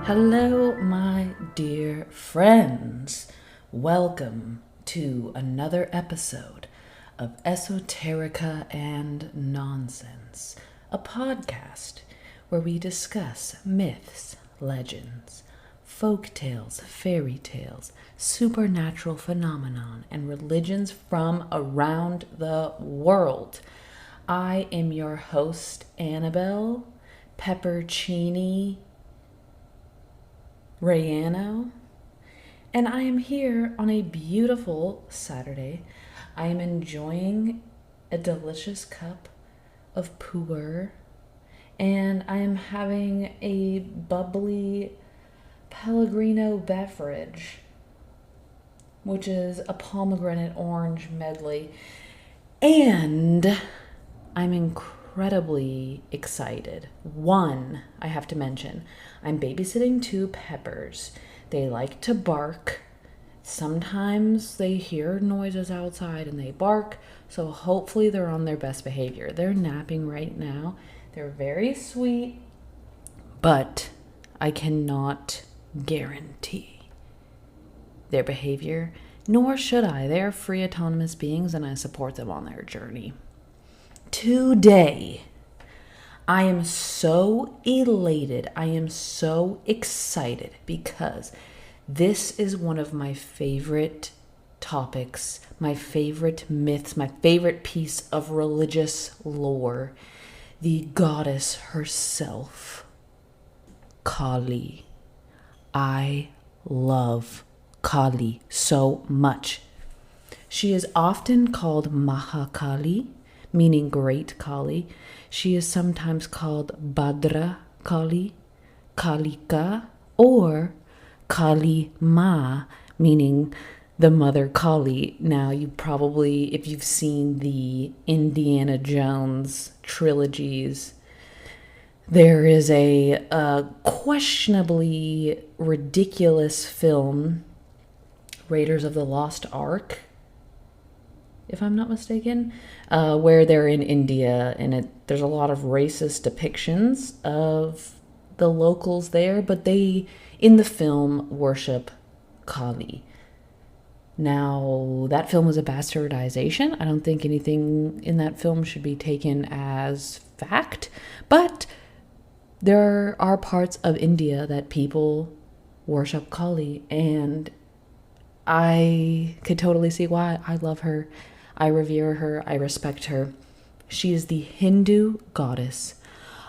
Hello, my dear friends. Welcome to another episode of Esoterica and Nonsense, a podcast where we discuss myths, legends, folk tales, fairy tales, supernatural phenomenon, and religions from around the world. I am your host, Annabelle Peppercini Rayano, and I am here on a beautiful Saturday. I am enjoying a delicious cup of pu'er, and I am having a bubbly Pellegrino beverage, which is a pomegranate orange medley, and I'm incredibly excited. One, I have to mention, I'm babysitting two peppers. They like to bark. Sometimes they hear noises outside and they bark, so hopefully they're on their best behavior. They're napping right now. They're very sweet, but I cannot guarantee their behavior, nor should I. They are free autonomous beings and I support them on their journey. Today, I am so elated. I am so excited because this is one of my favorite topics, my favorite myths, my favorite piece of religious lore. The goddess herself, Kali. I love Kali so much. She is often called Mahakali, meaning Great Kali. She is sometimes called Bhadra Kali, Kalika, or Kali Ma, meaning the Mother Kali. Now, you probably, if you've seen the Indiana Jones trilogies, there is a questionably ridiculous film, Raiders of the Lost Ark, if I'm not mistaken, where they're in India, and there's a lot of racist depictions of the locals there, but they, in the film, worship Kali. Now, that film was a bastardization. I don't think anything in that film should be taken as fact, but there are parts of India that people worship Kali, and I could totally see why. I love her. I revere her. I respect her. She is the Hindu goddess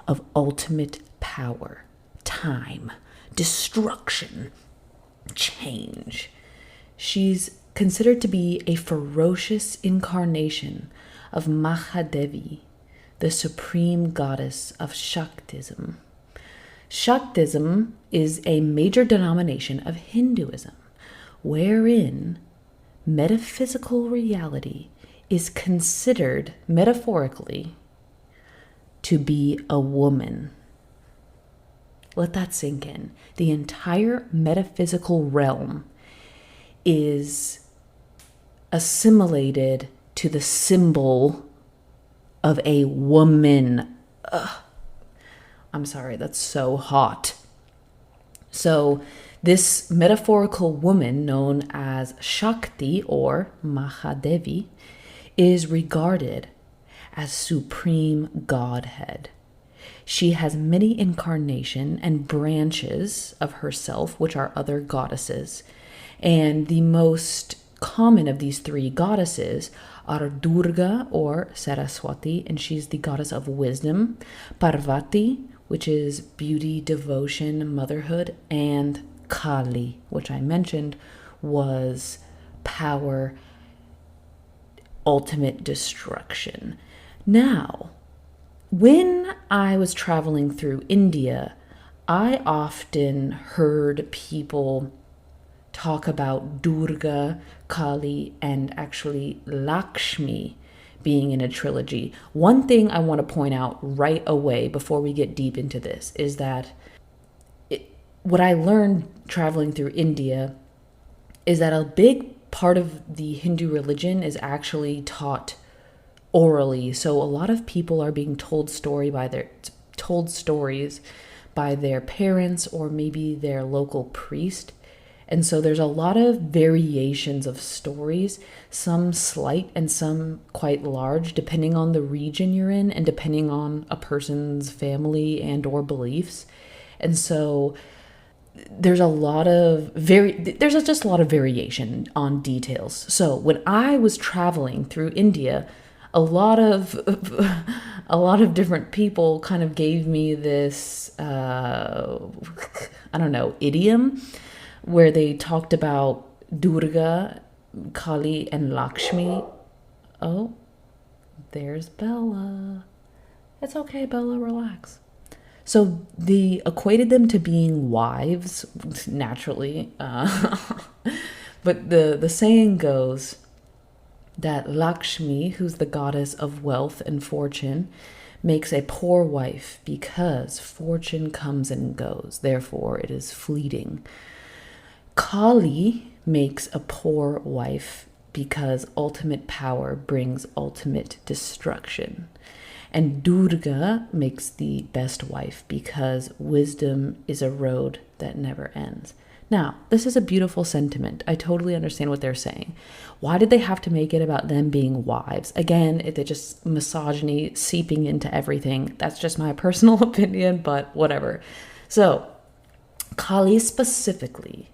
of ultimate power, time, destruction, change. She's considered to be a ferocious incarnation of Mahadevi, the supreme goddess of Shaktism. Shaktism is a major denomination of Hinduism, wherein metaphysical reality is considered metaphorically to be a woman. Let that sink in. The entire metaphysical realm is assimilated to the symbol of a woman. I'm sorry, that's so hot. So this metaphorical woman, known as Shakti or Mahadevi, is regarded as supreme godhead. She has many incarnations and branches of herself, which are other goddesses. And the most common of these three goddesses are Durga or Saraswati, and she's the goddess of wisdom, Parvati, which is beauty, devotion, motherhood, and Kali, which I mentioned was power, ultimate destruction. Now, when I was traveling through India, I often heard people talk about Durga, Kali, and actually Lakshmi being in a trilogy. One thing I want to point out right away before we get deep into this is that what I learned traveling through India is that a big part of the Hindu religion is actually taught orally. So a lot of people are being told stories by their parents or maybe their local priest. And so there's a lot of variations of stories, some slight and some quite large, depending on the region you're in and depending on a person's family and or beliefs. And so there's just a lot of variation on details. So when I was traveling through India, a lot of different people kind of gave me this idiom where they talked about Durga, Kali, and Lakshmi. Oh, there's Bella. It's okay, Bella, relax. So they equated them to being wives, naturally. But the saying goes that Lakshmi, who's the goddess of wealth and fortune, makes a poor wife because fortune comes and goes. Therefore, it is fleeting. Kali makes a poor wife because ultimate power brings ultimate destruction. And Durga makes the best wife because wisdom is a road that never ends. Now, this is a beautiful sentiment. I totally understand what they're saying. Why did they have to make it about them being wives? Again, they're just misogyny seeping into everything. That's just my personal opinion, but whatever. So, Kali specifically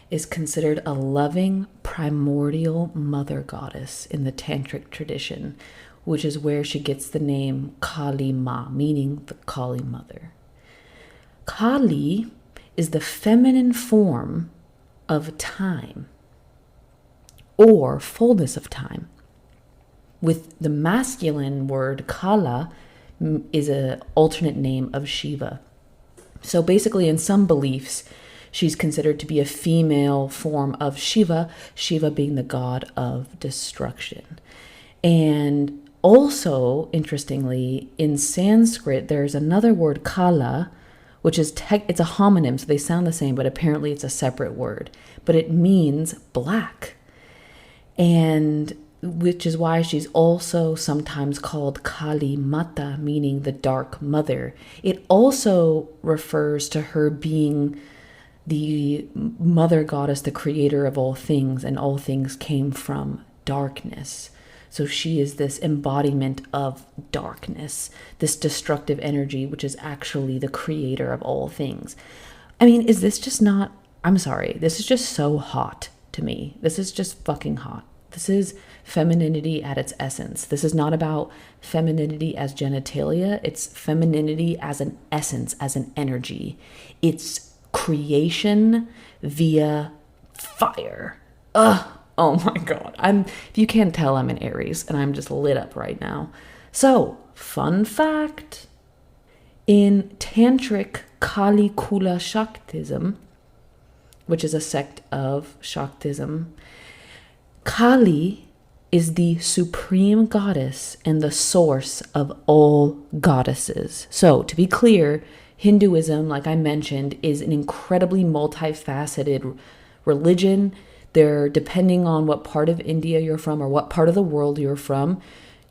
is considered a loving, primordial mother goddess in the tantric tradition, which is where she gets the name Kali Ma, meaning the Kali mother. Kali is the feminine form of time or fullness of time, with the masculine word Kala is an alternate name of Shiva. So basically, in some beliefs, she's considered to be a female form of Shiva, Shiva being the god of destruction. And also, interestingly, in Sanskrit, there's another word, Kala, which is it's a homonym, so they sound the same, but apparently it's a separate word. But it means black. And which is why she's also sometimes called Kali Mata, meaning the dark mother. It also refers to her being the mother goddess, the creator of all things, and all things came from darkness. So she is this embodiment of darkness, this destructive energy, which is actually the creator of all things. I mean, is this just not, I'm sorry, this is just so hot to me. This is just fucking hot. This is femininity at its essence. This is not about femininity as genitalia. It's femininity as an essence, as an energy. It's creation via fire. Ugh. Oh my God. If you can't tell, I'm an Aries and I'm just lit up right now. So, fun fact. In Tantric Kali Kula Shaktism, which is a sect of Shaktism, Kali is the supreme goddess and the source of all goddesses. So, to be clear, Hinduism, like I mentioned, is an incredibly multifaceted religion. They're, depending on what part of India you're from or what part of the world you're from,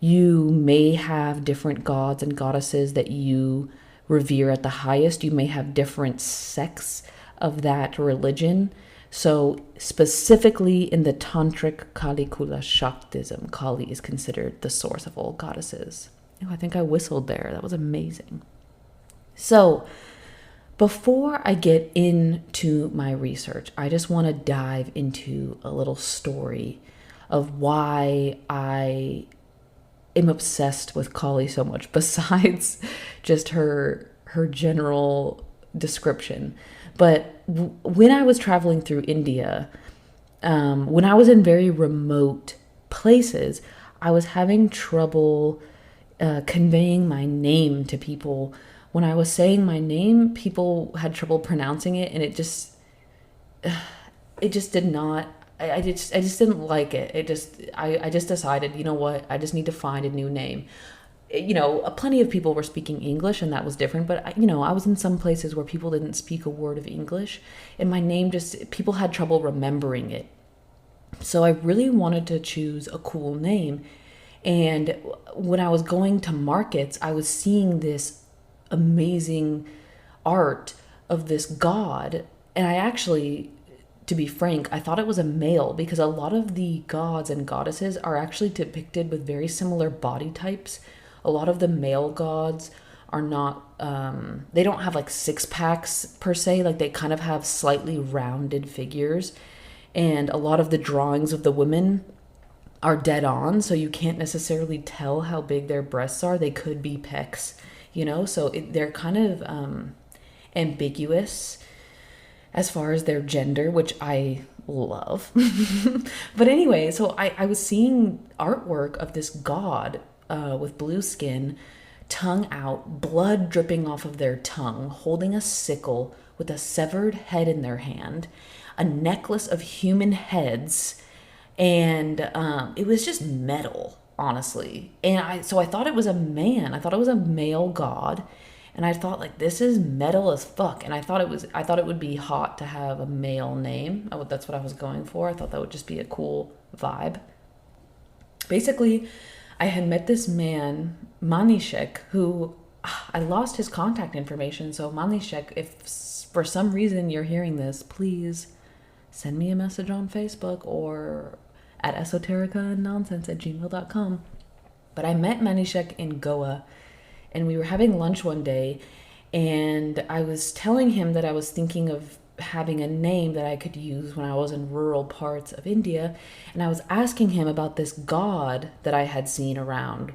you may have different gods and goddesses that you revere at the highest. You may have different sects of that religion. So specifically in the Tantric Kali Kula Shaktism, Kali is considered the source of all goddesses. Oh, I think I whistled there. That was amazing. So before I get into my research, I just want to dive into a little story of why I am obsessed with Kali so much, besides just her general description. But when I was traveling through India, when I was in very remote places, I was having trouble conveying my name to people. When I was saying my name, people had trouble pronouncing it, and it just did not. I just didn't like it. I just decided, you know what? I just need to find a new name. You know, plenty of people were speaking English, and that was different. But I was in some places where people didn't speak a word of English, and my name people had trouble remembering it. So I really wanted to choose a cool name, and when I was going to markets, I was seeing this amazing art of this god. And I actually, to be frank, I thought it was a male, because a lot of the gods and goddesses are actually depicted with very similar body types. A lot of the male gods are not, they don't have like six packs per se, like they kind of have slightly rounded figures. And a lot of the drawings of the women are dead on, so you can't necessarily tell how big their breasts are. They could be pecs, so they're kind of ambiguous as far as their gender, which I love. But anyway, so I was seeing artwork of this god with blue skin, tongue out, blood dripping off of their tongue, holding a sickle with a severed head in their hand, a necklace of human heads, and it was just metal, honestly. And I thought it was a man. I thought it was a male god, and I thought, like, this is metal as fuck. And I thought it would be hot to have a male name. That's what I was going for. I thought that would just be a cool vibe. Basically, I had met this man, Manishek, who I lost his contact information. So Manishek, if for some reason you're hearing this, please send me a message on Facebook or at esotericaandnonsense@gmail.com. But I met Manishek in Goa, and we were having lunch one day, and I was telling him that I was thinking of having a name that I could use when I was in rural parts of India. And I was asking him about this god that I had seen around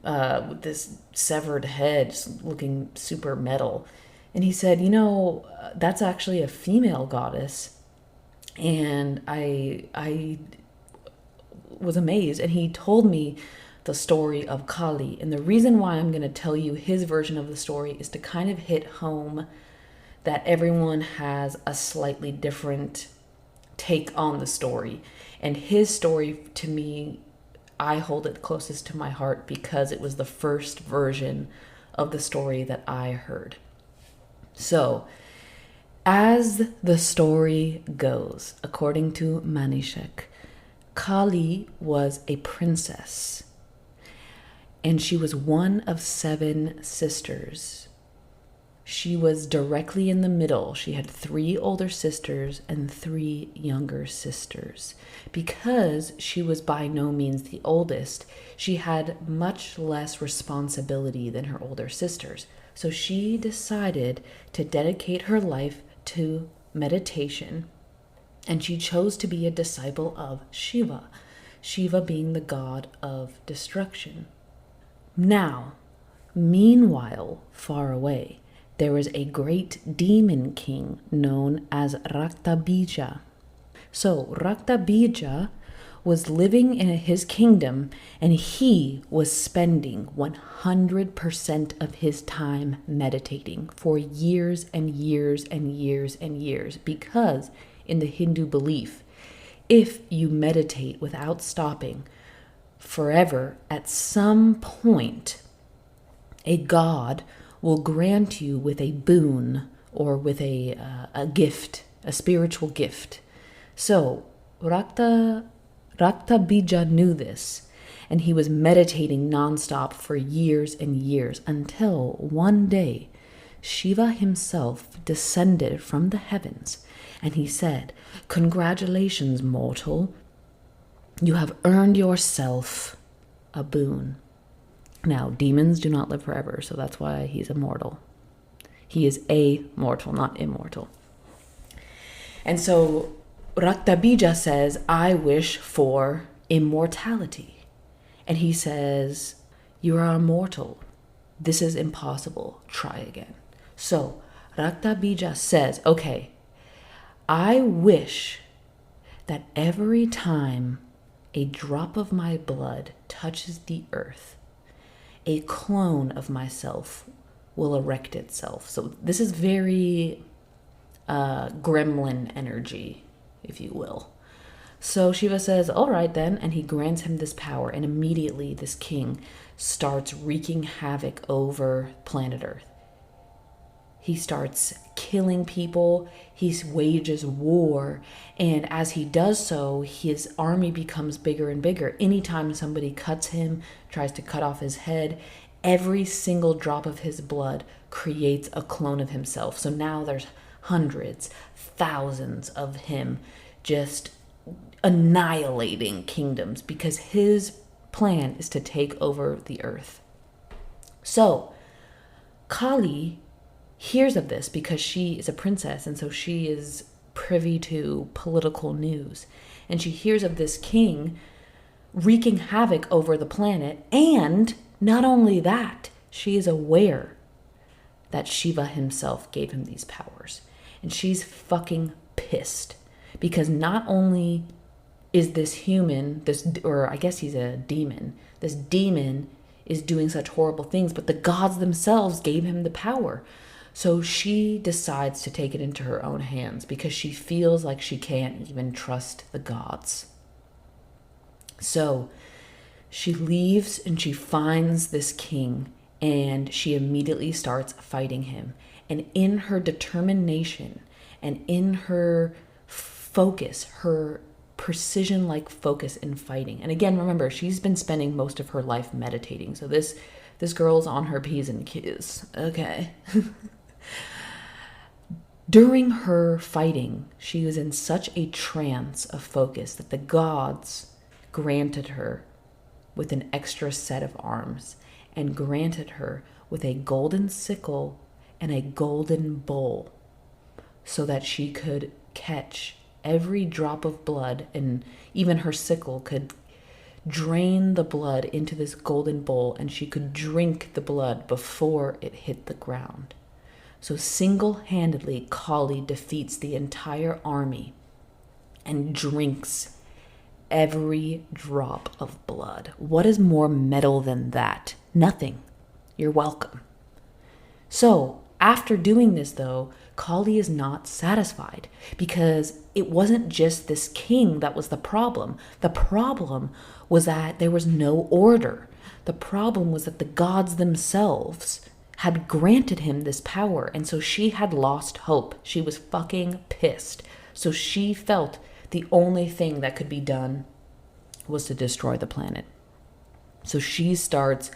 with this severed head looking super metal. And he said, that's actually a female goddess. And I was amazed. And he told me the story of Kali. And the reason why I'm going to tell you his version of the story is to kind of hit home that everyone has a slightly different take on the story. And his story, to me, I hold it closest to my heart because it was the first version of the story that I heard. So, as the story goes, according to Manishek, Kali was a princess, and she was one of 7 sisters. She was directly in the middle. She had 3 older sisters and 3 younger sisters. Because she was by no means the oldest, she had much less responsibility than her older sisters. So she decided to dedicate her life to meditation, and she chose to be a disciple of Shiva, Shiva being the god of destruction. Now, meanwhile, far away, there was a great demon king known as Raktabija. So Raktabija was living in his kingdom, and he was spending 100% of his time meditating for years and years and years and years, because in the Hindu belief, if you meditate without stopping forever, at some point, a god will grant you with a boon or with a gift, a spiritual gift. So Raktabija knew this, and he was meditating nonstop for years and years until one day Shiva himself descended from the heavens, and he said, "Congratulations, mortal. You have earned yourself a boon." Now, demons do not live forever, so that's why he's immortal. He is a mortal, not immortal. And so Raktabija says, "I wish for immortality." And he says, "You are immortal. This is impossible. Try again." So Raktabija says, "Okay, I wish that every time a drop of my blood touches the earth, a clone of myself will erect itself." So this is very gremlin energy, if you will. So Shiva says, "All right then," and he grants him this power, and immediately this king starts wreaking havoc over planet Earth. He starts killing people, he wages war, and as he does so, his army becomes bigger and bigger. Anytime somebody cuts him, tries to cut off his head, every single drop of his blood creates a clone of himself. So now there's hundreds, thousands of him just annihilating kingdoms because his plan is to take over the earth. So Kali hears of this because she is a princess, and so she is privy to political news. And she hears of this king wreaking havoc over the planet. And not only that, she is aware that Shiva himself gave him these powers. And she's fucking pissed because not only is this human, or I guess he's a demon, this demon is doing such horrible things, but the gods themselves gave him the power. So she decides to take it into her own hands because she feels like she can't even trust the gods. So she leaves and she finds this king and she immediately starts fighting him. And in her determination and in her focus, her precision-like focus in fighting. And again, remember, she's been spending most of her life meditating. So this girl's on her P's and Q's. Okay. During her fighting, she was in such a trance of focus that the gods granted her with an extra set of arms and granted her with a golden sickle and a golden bowl so that she could catch every drop of blood, and even her sickle could drain the blood into this golden bowl, and she could drink the blood before it hit the ground. So single-handedly, Kali defeats the entire army and drinks every drop of blood. What is more metal than that? Nothing. You're welcome. So after doing this, though, Kali is not satisfied because it wasn't just this king that was the problem. The problem was that there was no order. The problem was that the gods themselves had granted him this power, and so she had lost hope. She was fucking pissed. So she felt the only thing that could be done was to destroy the planet. So she starts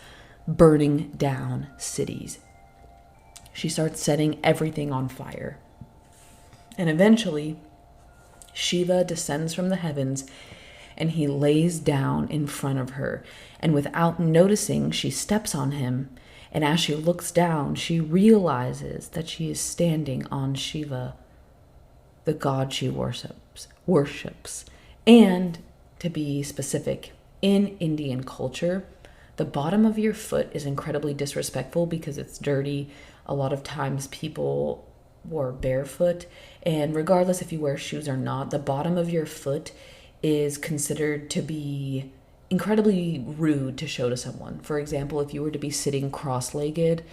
burning down cities. She starts setting everything on fire. And eventually, Shiva descends from the heavens and he lays down in front of her. And without noticing, she steps on him. And as she looks down, she realizes that she is standing on Shiva, the god she worships. And to be specific, in Indian culture, the bottom of your foot is incredibly disrespectful because it's dirty. A lot of times people were barefoot, and regardless if you wear shoes or not, the bottom of your foot is considered to be incredibly rude to show to someone. For example, if you were to be sitting cross-legged,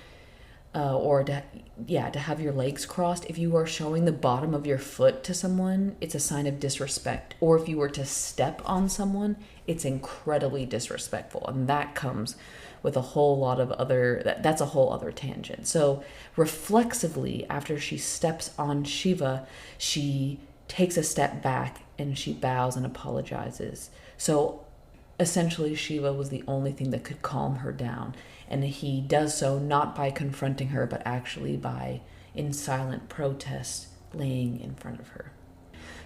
or to have your legs crossed, if you are showing the bottom of your foot to someone, it's a sign of disrespect. Or if you were to step on someone, it's incredibly disrespectful. And that comes with a whole lot of that's a whole other tangent. So reflexively, after she steps on Shiva, she takes a step back and she bows and apologizes. So essentially, Shiva was the only thing that could calm her down. And he does so not by confronting her, but actually by, in silent protest, laying in front of her.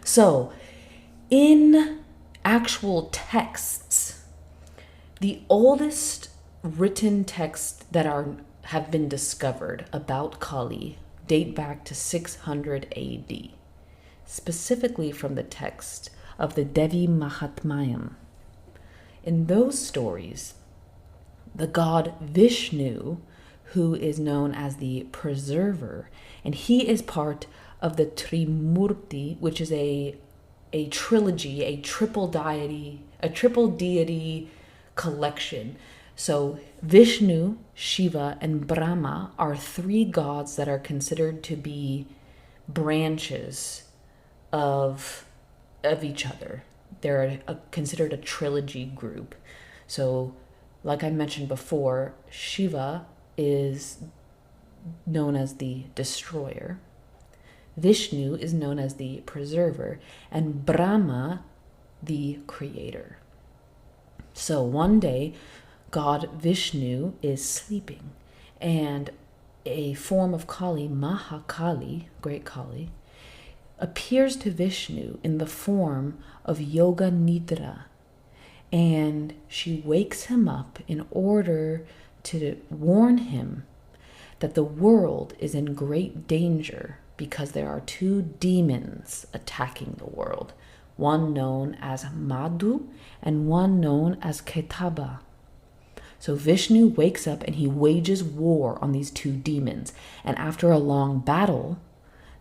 So, in actual texts, the oldest written texts that have been discovered about Kali date back to 600 AD, specifically from the text of the Devi Mahatmayam. In those stories, the god Vishnu, who is known as the preserver, and he is part of the Trimurti, which is a trilogy, a triple deity collection. So Vishnu, Shiva, and Brahma are three gods that are considered to be branches of each other. They're considered a trilogy group. So, like I mentioned before, Shiva is known as the destroyer, Vishnu is known as the preserver, and Brahma the creator. So one day, God Vishnu is sleeping, and a form of Kali, Mahakali, great Kali, appears to Vishnu in the form of Yoga Nidra, and she wakes him up in order to warn him that the world is in great danger because there are two demons attacking the world, one known as Madhu and one known as Ketaba. So Vishnu wakes up and he wages war on these two demons, and after a long battle,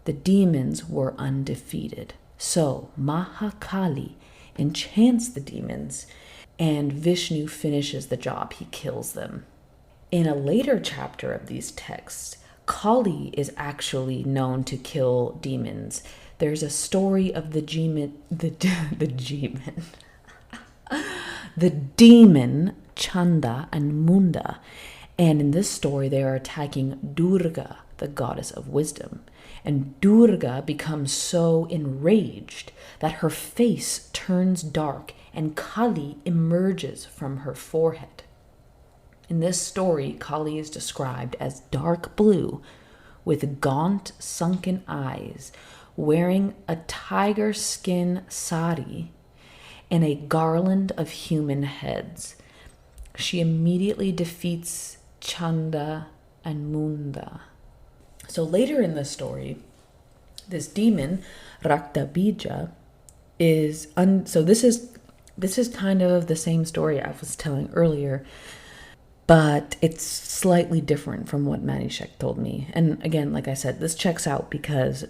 the demons were undefeated. So Mahakali enchants the demons, and Vishnu finishes the job. He kills them. In a later chapter of these texts, Kali is actually known to kill demons. There's a story of the demon Chanda and Munda, and in this story they are attacking Durga, the goddess of wisdom. And Durga becomes so enraged that her face turns dark and Kali emerges from her forehead. In this story, Kali is described as dark blue with gaunt, sunken eyes, wearing a tiger skin sari and a garland of human heads. She immediately defeats Chanda and Munda. So later in the story, this demon, Raktabija, so this is kind of the same story I was telling earlier, but it's slightly different from what Manishek told me. And again, like I said, this checks out because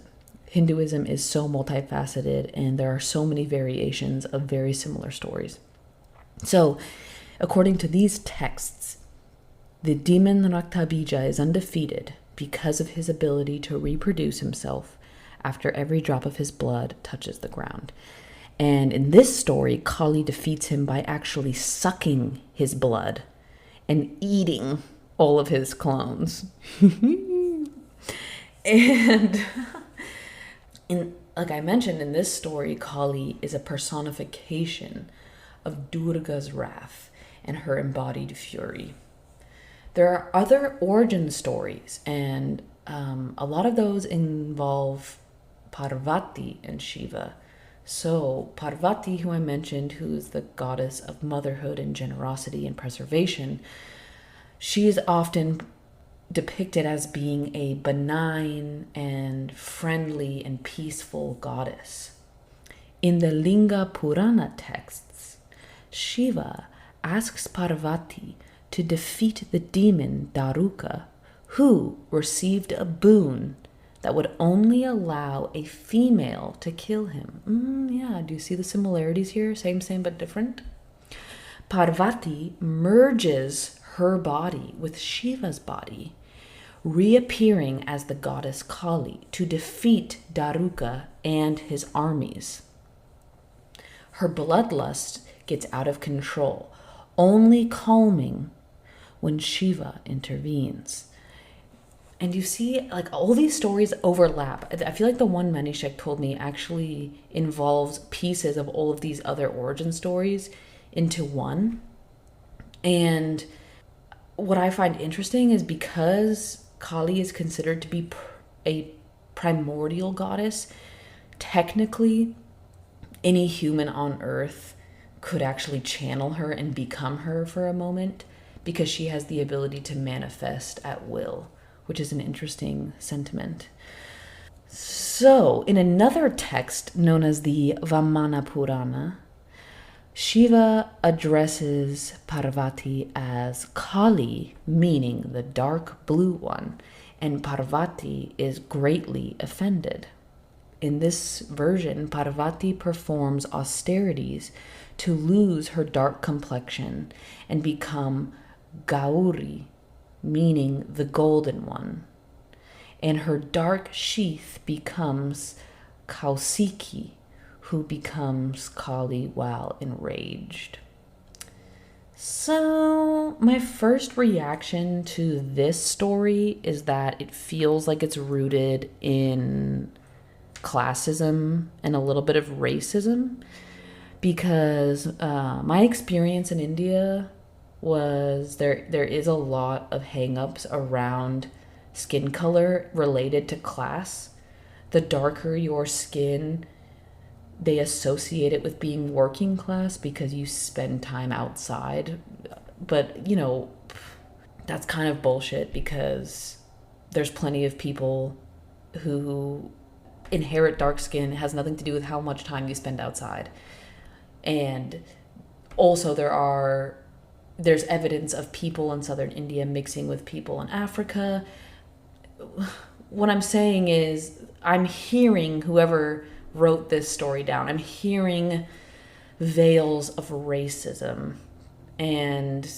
Hinduism is so multifaceted and there are so many variations of very similar stories. So, according to these texts, the demon Raktabija is undefeated because of his ability to reproduce himself after every drop of his blood touches the ground. And in this story, Kali defeats him by actually sucking his blood and eating all of his clones. And like I mentioned, in this story, Kali is a personification of Durga's wrath and her embodied fury. There are other origin stories, and a lot of those involve Parvati and Shiva. So Parvati, who I mentioned, who is the goddess of motherhood and generosity and preservation, she is often depicted as being a benign and friendly and peaceful goddess. In the Linga Purana texts, Shiva asks Parvati to defeat the demon Daruka, who received a boon that would only allow a female to kill him. Yeah, do you see the similarities here? Same, but different. Parvati merges her body with Shiva's body, reappearing as the goddess Kali to defeat Daruka and his armies. Her bloodlust gets out of control, only calming when Shiva intervenes. And you see, like, all these stories overlap. I feel like the one Manishek told me actually involves pieces of all of these other origin stories into one. And what I find interesting is because Kali is considered to be a primordial goddess, technically any human on earth could actually channel her and become her for a moment because she has the ability to manifest at will, which is an interesting sentiment. So, in another text known as the Vamana Purana, Shiva addresses Parvati as Kali, meaning the dark blue one, and Parvati is greatly offended. In this version, Parvati performs austerities to lose her dark complexion and become Gauri, meaning the golden one. And her dark sheath becomes Kausiki, who becomes Kali while enraged. So, my first reaction to this story is that it feels like it's rooted in classism and a little bit of racism, because my experience in India was there is a lot of hangups around skin color related to class. The darker your skin, they associate it with being working class because you spend time outside. But, that's kind of bullshit because there's plenty of people who inherit dark skin. It has nothing to do with how much time you spend outside. And also there's evidence of people in southern India mixing with people in Africa. What I'm saying is, I'm hearing whoever wrote this story down, I'm hearing veils of racism. And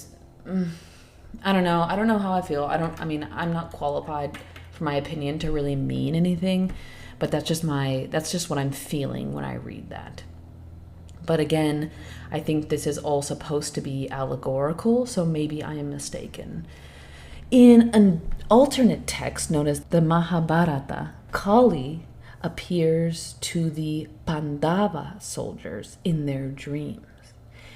I don't know how I feel. I'm not qualified for my opinion to really mean anything, but that's just what I'm feeling when I read that. But again, I think this is all supposed to be allegorical, so maybe I am mistaken. In an alternate text known as the Mahabharata, Kali appears to the Pandava soldiers in their dreams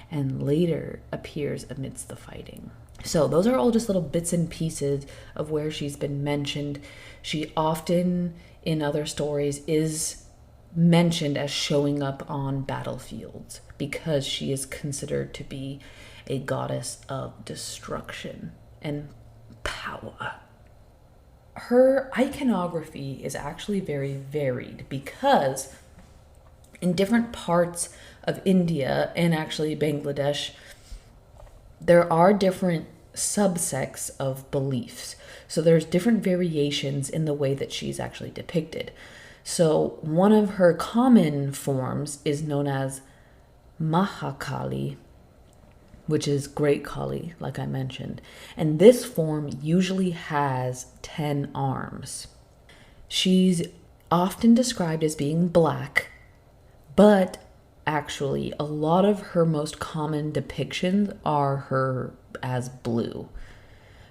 and later appears amidst the fighting. So those are all just little bits and pieces of where she's been mentioned. She often, in other stories, is mentioned as showing up on battlefields because she is considered to be a goddess of destruction and power. Her iconography is actually very varied because in different parts of India and actually Bangladesh, there are different subsects of beliefs. So there's different variations in the way that she's actually depicted. So one of her common forms is known as Mahakali, which is Great Kali, like I mentioned. And this form usually has 10 arms. She's often described as being black, but actually a lot of her most common depictions are her as blue.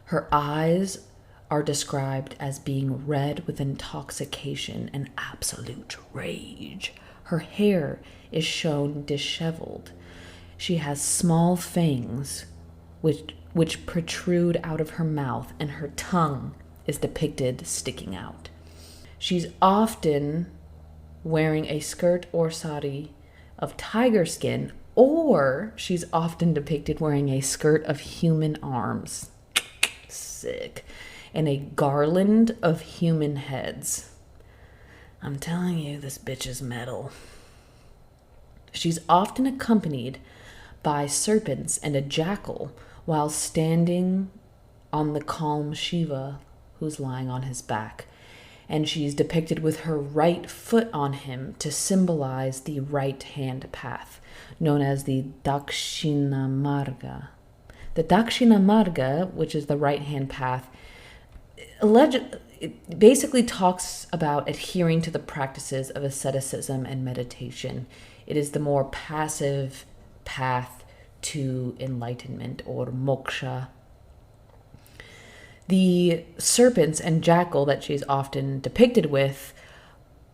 Her eyes are described as being red with intoxication and absolute rage. Her hair is shown disheveled. She has small fangs which protrude out of her mouth, and her tongue is depicted sticking out. She's often wearing a skirt or sari of tiger skin, or she's often depicted wearing a skirt of human arms. Sick. And a garland of human heads. I'm telling you, this bitch is metal. She's often accompanied by serpents and a jackal while standing on the calm Shiva who's lying on his back. And she's depicted with her right foot on him to symbolize the right hand path, known as the Dakshina Marga. The Dakshina Marga, which is the right hand path, it basically talks about adhering to the practices of asceticism and meditation. It is the more passive path to enlightenment or moksha. The serpents and jackal that she's often depicted with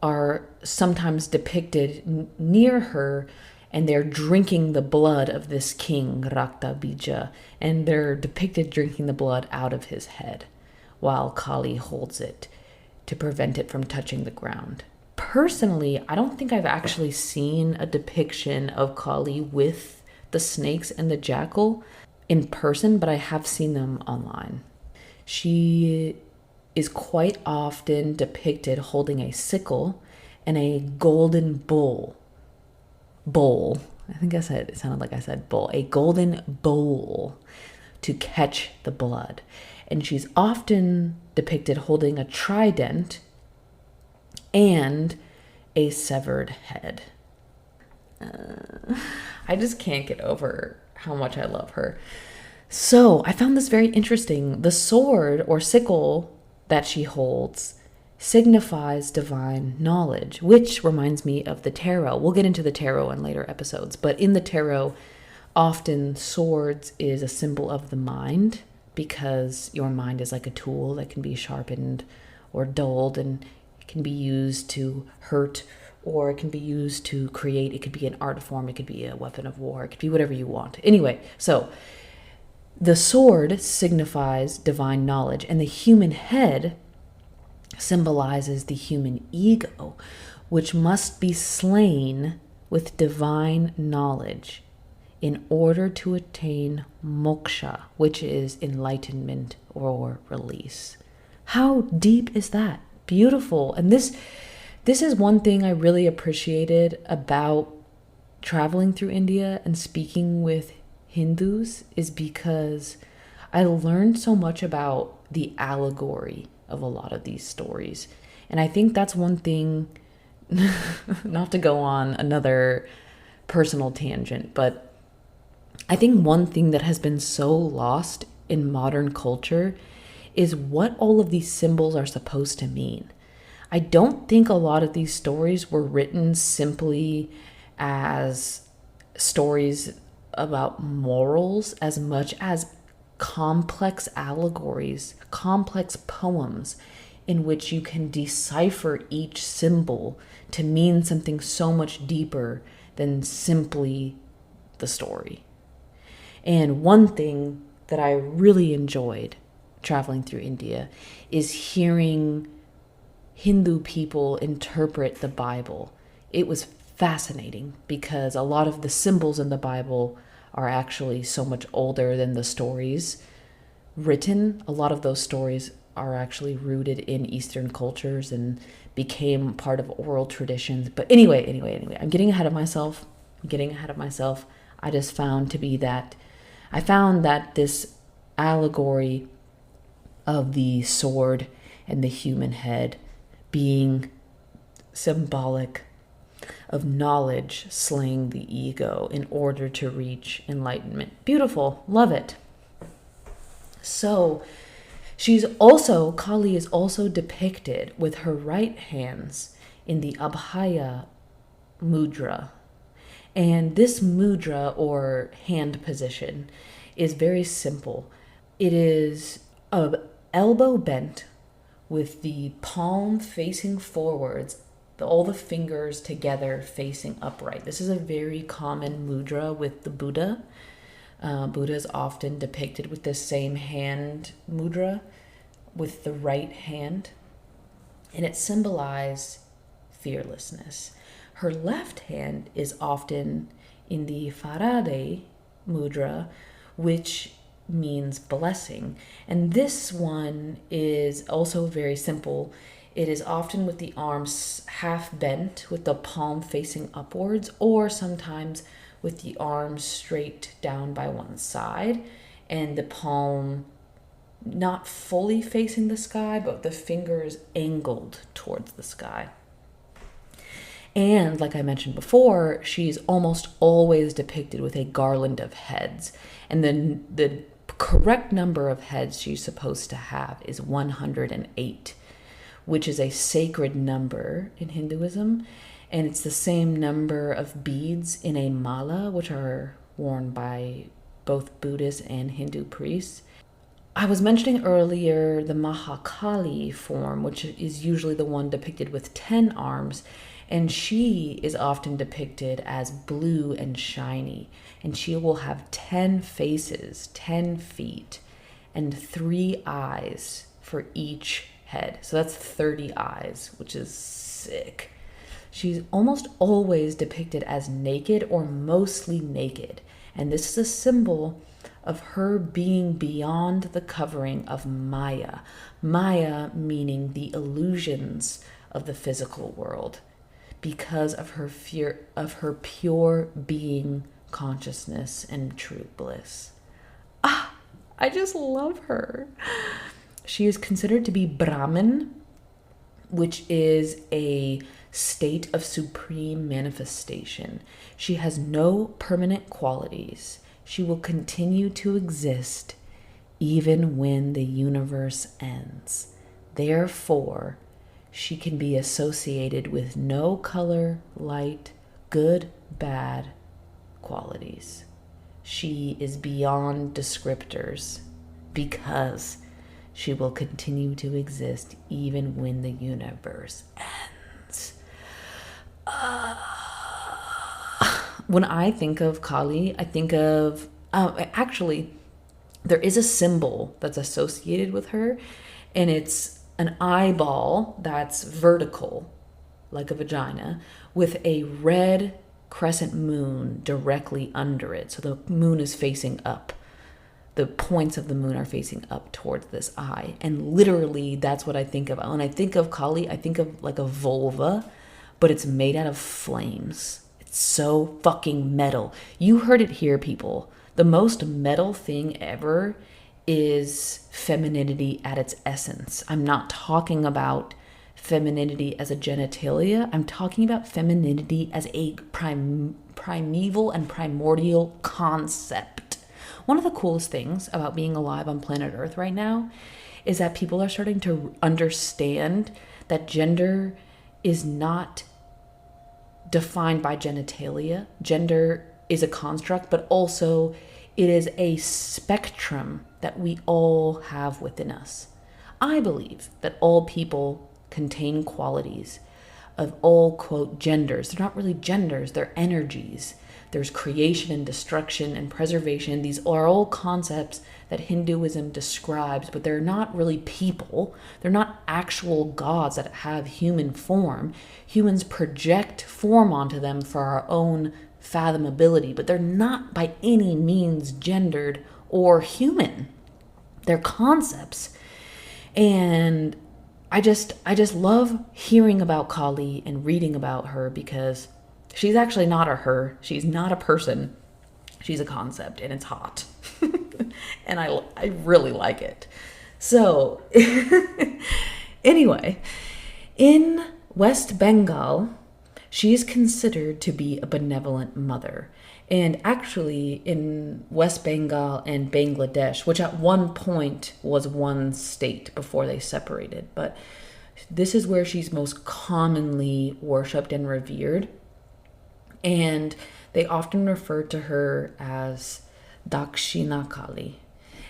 are sometimes depicted near her, and they're drinking the blood of this king, Rakta Bija, and they're depicted drinking the blood out of his head, while Kali holds it to prevent it from touching the ground. Personally, I don't think I've actually seen a depiction of Kali with the snakes and the jackal in person, but I have seen them online. She is quite often depicted holding a sickle and a golden bowl. I think it sounded like I said bowl. A golden bowl to catch the blood. And she's often depicted holding a trident and a severed head. I just can't get over how much I love her. So I found this very interesting. The sword or sickle that she holds signifies divine knowledge, which reminds me of the tarot. We'll get into the tarot in later episodes, but in the tarot, often swords is a symbol of the mind, because your mind is like a tool that can be sharpened or dulled, and it can be used to hurt, or it can be used to create. It could be an art form, it could be a weapon of war, it could be whatever you want. Anyway, so The sword signifies divine knowledge, and the human head symbolizes the human ego, which must be slain with divine knowledge in order to attain moksha, which is enlightenment or release. How deep is that? Beautiful. And this is one thing I really appreciated about traveling through India and speaking with Hindus, is because I learned so much about the allegory of a lot of these stories. And I think that's one thing, not to go on another personal tangent, but I think one thing that has been so lost in modern culture is what all of these symbols are supposed to mean. I don't think a lot of these stories were written simply as stories about morals as much as complex allegories, complex poems in which you can decipher each symbol to mean something so much deeper than simply the story. And one thing that I really enjoyed traveling through India is hearing Hindu people interpret the Bible. It was fascinating because a lot of the symbols in the Bible are actually so much older than the stories written. A lot of those stories are actually rooted in Eastern cultures and became part of oral traditions. But anyway, I'm getting ahead of myself. I just found that this allegory of the sword and the human head being symbolic of knowledge slaying the ego in order to reach enlightenment. Beautiful. Love it. So Kali is also depicted with her right hands in the Abhaya mudra. And this mudra, or hand position, is very simple. It is a elbow bent with the palm facing forwards, all the fingers together facing upright. This is a very common mudra with the Buddha. Buddha is often depicted with the same hand mudra with the right hand, and it symbolizes fearlessness. Her left hand is often in the Farade mudra, which means blessing. And this one is also very simple. It is often with the arms half bent with the palm facing upwards, or sometimes with the arms straight down by one side and the palm not fully facing the sky, but the fingers angled towards the sky. And like I mentioned before, she's almost always depicted with a garland of heads. And then the correct number of heads she's supposed to have is 108, which is a sacred number in Hinduism. And it's the same number of beads in a mala, which are worn by both Buddhist and Hindu priests. I was mentioning earlier the Mahakali form, which is usually the one depicted with 10 arms. And she is often depicted as blue and shiny. And she will have 10 faces, 10 feet, and 3 eyes for each head. So that's 30 eyes, which is sick. She's almost always depicted as naked or mostly naked. And this is a symbol of her being beyond the covering of Maya. Maya meaning the illusions of the physical world, because of her fear of her pure being, consciousness, and true bliss. I just love her. She is considered to be Brahman, which is a state of supreme manifestation. She has no permanent qualities. She will continue to exist even when the universe ends. Therefore, she can be associated with no color, light, good, bad qualities. She is beyond descriptors because she will continue to exist even when the universe ends. When I think of Kali, I think of, actually, there is a symbol that's associated with her, and it's an eyeball that's vertical, like a vagina, with a red crescent moon directly under it. So the moon is facing up. The points of the moon are facing up towards this eye. And literally, that's what I think of. When I think of Kali, I think of like a vulva, but it's made out of flames. It's so fucking metal. You heard it here, people. The most metal thing ever is femininity at its essence. I'm not talking about femininity as a genitalia. I'm talking about femininity as a primeval and primordial concept. One of the coolest things about being alive on planet Earth right now is that people are starting to understand that gender is not defined by genitalia. Gender is a construct, but also it is a spectrum that we all have within us. I believe that all people contain qualities of all, quote, genders. They're not really genders, they're energies. There's creation and destruction and preservation. These are all concepts that Hinduism describes, but they're not really people. They're not actual gods that have human form. Humans project form onto them for our own fathomability, but they're not by any means gendered or human. They're concepts. And I just love hearing about Kali and reading about her, because she's actually not a her. She's not a person. She's a concept, and it's hot. And I really like it. So anyway, in West Bengal, she is considered to be a benevolent mother. And actually in West Bengal and Bangladesh, which at one point was one state before they separated, but this is where she's most commonly worshipped and revered. And they often refer to her as Dakshina Kali.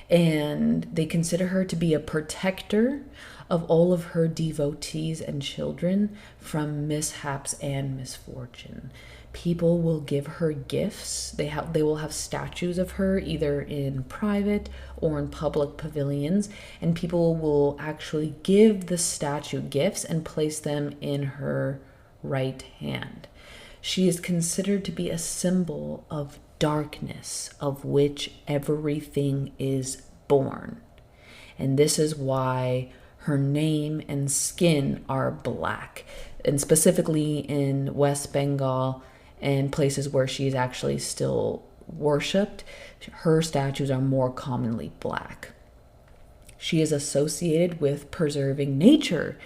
And they consider her to be a protector of all of her devotees and children from mishaps and misfortune. People will give her gifts. They will have statues of her either in private or in public pavilions, and people will actually give the statue gifts and place them in her right hand. She is considered to be a symbol of darkness, of which everything is born. And this is why her name and skin are black. And specifically in West Bengal and places where she's actually still worshipped, her statues are more commonly black. She is associated with preserving nature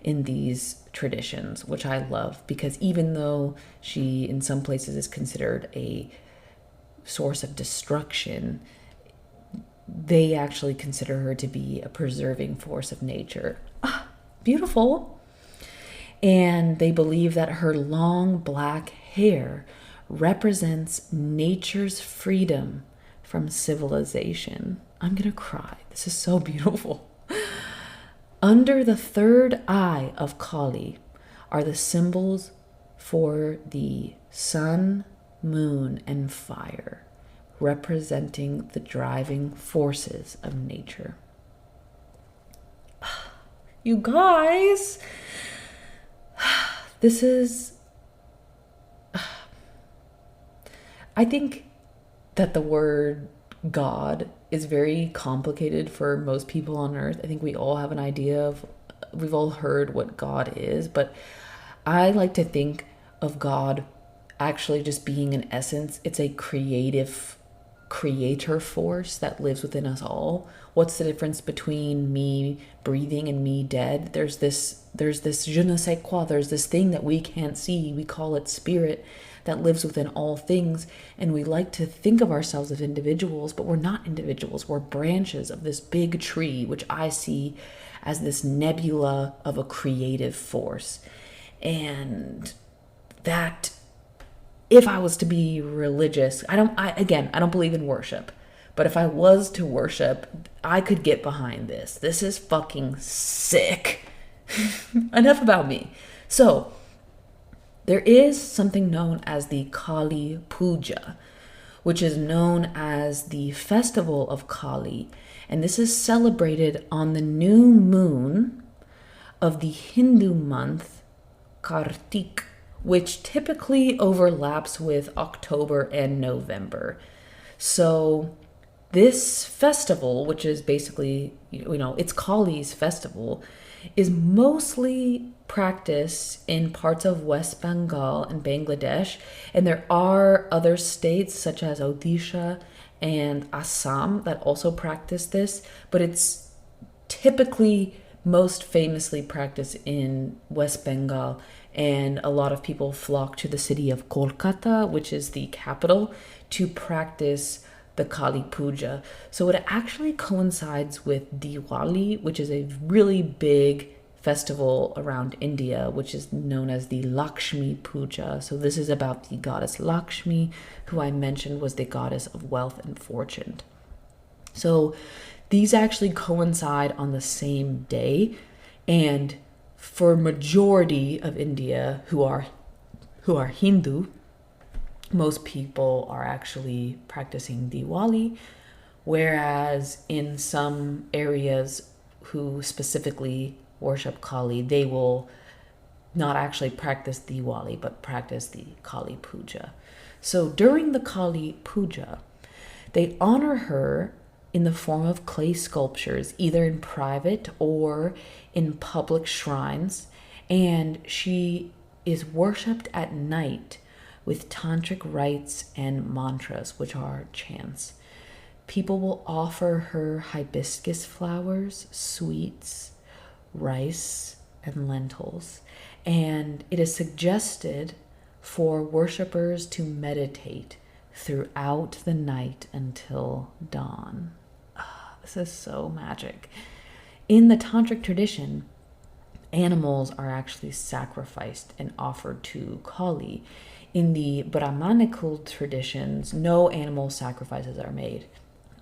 in these traditions, which I love, because even though she in some places is considered a source of destruction, they actually consider her to be a preserving force of nature. Beautiful. And they believe that her long black hair represents nature's freedom from civilization. I'm gonna cry. This is so beautiful. Under the third eye of Kali are the symbols for the sun, moon, and fire, representing the driving forces of nature. You guys, this is... I think that the word God is very complicated for most people on earth. I think we all have an idea of, we've all heard what God is, but I like to think of God actually just being an essence. It's a creator force that lives within us all. What's the difference between me breathing and me dead? There's this je ne sais quoi, there's this thing that we can't see. We call it spirit, that lives within all things. And we like to think of ourselves as individuals, but we're not individuals. We're branches of this big tree, which I see as this nebula of a creative force. And that, if I was to be religious, I don't believe in worship, but if I was to worship, I could get behind this. This is fucking sick. Enough about me. So there is something known as the Kali Puja, which is known as the Festival of Kali. And this is celebrated on the new moon of the Hindu month Kartik, which typically overlaps with October and November. So this festival, which is basically, it's Kali's festival, is mostly practiced in parts of West Bengal and Bangladesh. And there are other states such as Odisha and Assam that also practice this, but it's typically most famously practiced in West Bengal. And a lot of people flock to the city of Kolkata, which is the capital, to practice the Kali Puja. So it actually coincides with Diwali, which is a really big festival around India, which is known as the Lakshmi Puja. So this is about the goddess Lakshmi, who I mentioned was the goddess of wealth and fortune. So these actually coincide on the same day, and for majority of India who are Hindu, most people are actually practicing Diwali, whereas in some areas who specifically worship Kali, they will not actually practice Diwali, but practice the Kali Puja. So during the Kali Puja, they honor her in the form of clay sculptures, either in private or in public shrines, and she is worshipped at night with tantric rites and mantras, which are chants. People will offer her hibiscus flowers, sweets, rice, and lentils, and it is suggested for worshippers to meditate throughout the night until dawn. This is so magic. In the tantric tradition, animals are actually sacrificed and offered to Kali. In the Brahmanical traditions, no animal sacrifices are made.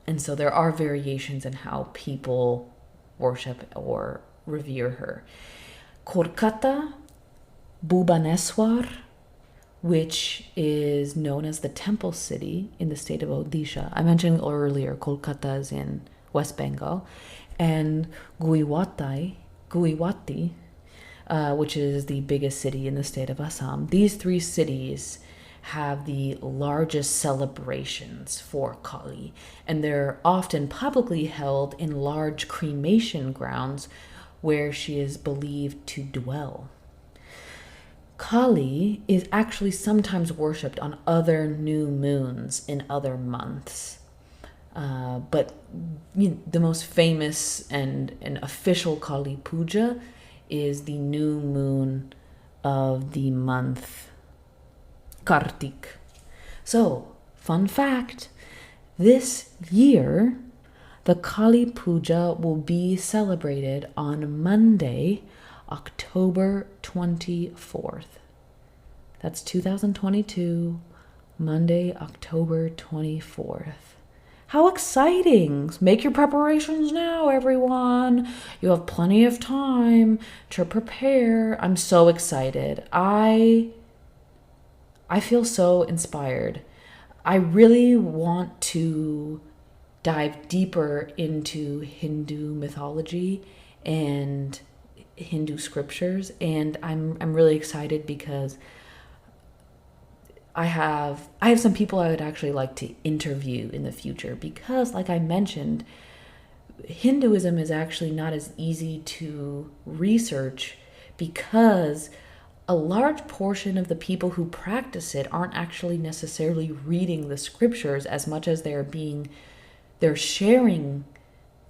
And so there are variations in how people worship or revere her. Kolkata, Bhubaneswar, which is known as the temple city in the state of Odisha. I mentioned earlier Kolkata is in West Bengal, and Guwahati, which is the biggest city in the state of Assam. These three cities have the largest celebrations for Kali, and they're often publicly held in large cremation grounds where she is believed to dwell. Kali is actually sometimes worshipped on other new moons in other months. But the most famous and official Kali Puja is the new moon of the month Kartik. So, fun fact, this year the Kali Puja will be celebrated on Monday, October 24th. That's 2022, Monday, October 24th. How exciting! Make your preparations now, everyone. You have plenty of time to prepare. I'm so excited. I feel so inspired. I really want to dive deeper into Hindu mythology and Hindu scriptures, and I'm really excited because I have some people I would actually like to interview in the future, because like I mentioned, Hinduism is actually not as easy to research because a large portion of the people who practice it aren't actually necessarily reading the scriptures as much as they're sharing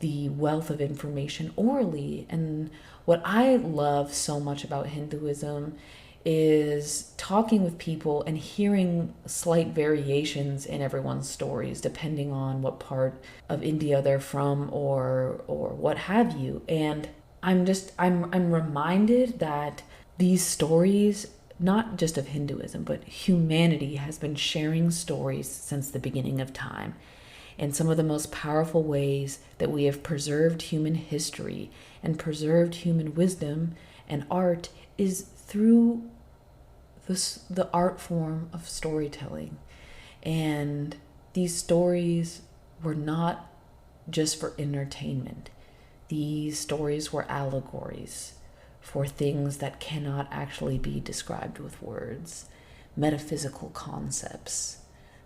the wealth of information orally. And what I love so much about Hinduism is talking with people and hearing slight variations in everyone's stories depending on what part of India they're from or what have you. And I'm reminded that these stories, not just of Hinduism, but humanity has been sharing stories since the beginning of time. And some of the most powerful ways that we have preserved human history and preserved human wisdom and art is through the art form of storytelling. And these stories were not just for entertainment. These stories were allegories for things that cannot actually be described with words, metaphysical concepts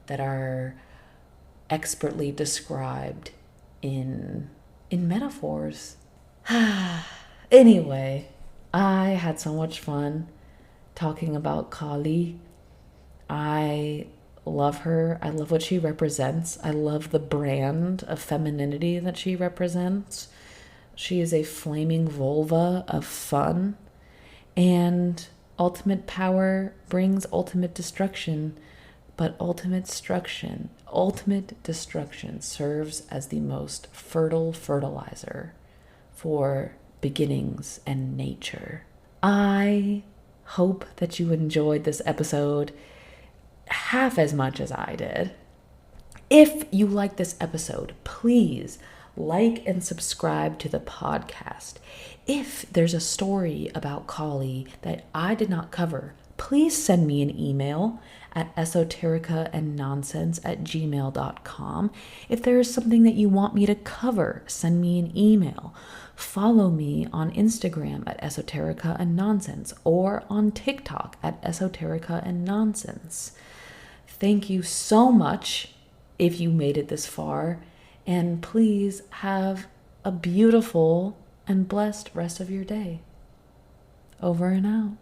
that are expertly described in metaphors. Anyway, I had so much fun talking about Kali. I love her. I love what she represents. I love the brand of femininity that she represents. She is a flaming vulva of fun, and ultimate power brings ultimate destruction, but ultimate destruction serves as the most fertile fertilizer for beginnings and nature. I hope that you enjoyed this episode half as much as I did. If you like this episode, please like and subscribe to the podcast. If there's a story about Kali that I did not cover, please send me an email at esotericaandnonsense@gmail.com. If there is something that you want me to cover, send me an email. Follow me on Instagram at esotericaandnonsense or on TikTok at esotericaandnonsense. Thank you so much if you made it this far, and please have a beautiful and blessed rest of your day. Over and out.